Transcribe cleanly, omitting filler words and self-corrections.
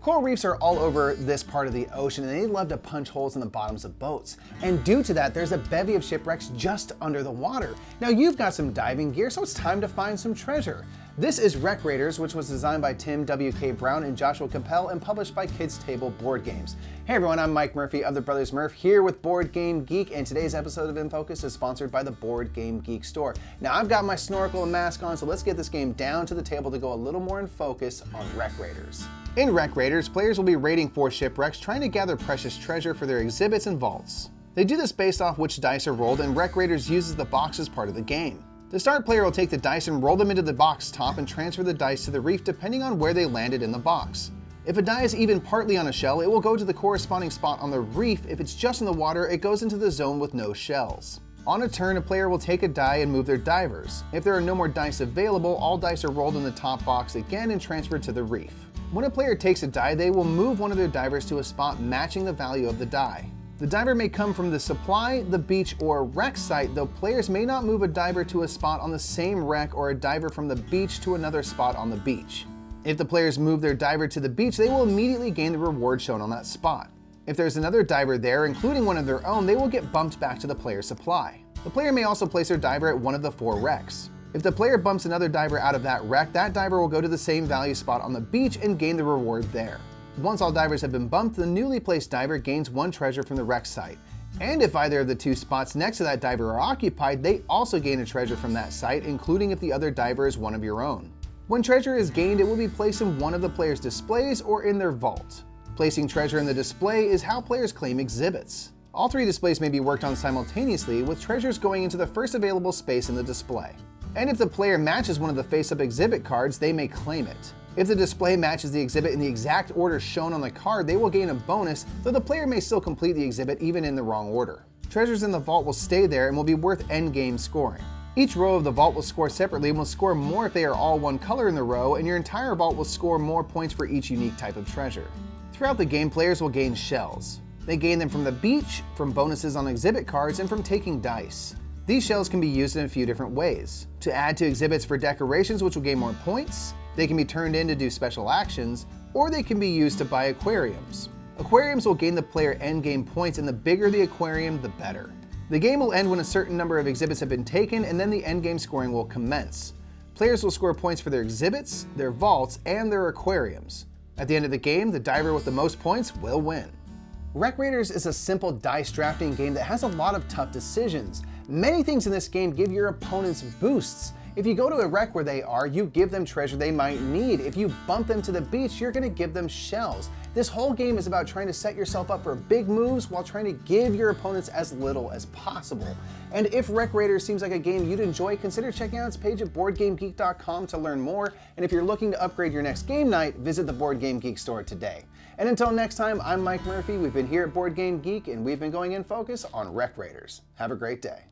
Coral reefs are all over this part of the ocean and they love to punch holes in the bottoms of boats. And due to that, there's a bevy of shipwrecks just under the water. Now you've got some diving gear, so it's time to find some treasure. This is Wreck Raiders, which was designed by Tim W.K. Brown and Joshua Capel and published by Kids Table Board Games. Hey everyone, I'm Mike Murphy of the Brothers Murph here with Board Game Geek, and today's episode of In Focus is sponsored by the Board Game Geek store. Now I've got my snorkel and mask on, so let's get this game down to the table to go a little more in focus on Wreck Raiders. In Wreck Raiders, players will be raiding 4 shipwrecks trying to gather precious treasure for their exhibits and vaults. They do this based off which dice are rolled, and Wreck Raiders uses the box as part of the game. The start player will take the dice and roll them into the box top and transfer the dice to the reef depending on where they landed in the box. If a die is even partly on a shell, it will go to the corresponding spot on the reef. If it's just in the water, it goes into the zone with no shells. On a turn, a player will take a die and move their divers. If there are no more dice available, all dice are rolled in the top box again and transferred to the reef. When a player takes a die, they will move one of their divers to a spot matching the value of the die. The diver may come from the supply, the beach, or wreck site, though players may not move a diver to a spot on the same wreck or a diver from the beach to another spot on the beach. If the players move their diver to the beach, they will immediately gain the reward shown on that spot. If there's another diver there, including one of their own, they will get bumped back to the player's supply. The player may also place their diver at one of the 4 wrecks. If the player bumps another diver out of that wreck, that diver will go to the same value spot on the beach and gain the reward there. Once all divers have been bumped, the newly placed diver gains 1 treasure from the wreck site. And if either of the 2 spots next to that diver are occupied, they also gain a treasure from that site, including if the other diver is one of your own. When treasure is gained, it will be placed in one of the player's displays or in their vault. Placing treasure in the display is how players claim exhibits. All 3 displays may be worked on simultaneously, with treasures going into the first available space in the display. And if the player matches one of the face-up exhibit cards, they may claim it. If the display matches the exhibit in the exact order shown on the card, they will gain a bonus, though the player may still complete the exhibit even in the wrong order. Treasures in the vault will stay there and will be worth endgame scoring. Each row of the vault will score separately and will score more if they are all one color in the row, and your entire vault will score more points for each unique type of treasure. Throughout the game, players will gain shells. They gain them from the beach, from bonuses on exhibit cards, and from taking dice. These shells can be used in a few different ways. To add to exhibits for decorations, which will gain more points, they can be turned in to do special actions, or they can be used to buy aquariums. Aquariums will gain the player endgame points, and the bigger the aquarium, the better. The game will end when a certain number of exhibits have been taken, and then the endgame scoring will commence. Players will score points for their exhibits, their vaults, and their aquariums. At the end of the game, the diver with the most points will win. Wreck Raiders is a simple dice drafting game that has a lot of tough decisions. Many things in this game give your opponents boosts. If you go to a wreck where they are, you give them treasure they might need. If you bump them to the beach, you're going to give them shells. This whole game is about trying to set yourself up for big moves while trying to give your opponents as little as possible. And if Wreck Raiders seems like a game you'd enjoy, consider checking out its page at BoardGameGeek.com to learn more. And if you're looking to upgrade your next game night, visit the Board Game Geek store today. And until next time, I'm Mike Murphy. We've been here at Board Game Geek, and we've been going in focus on Wreck Raiders. Have a great day.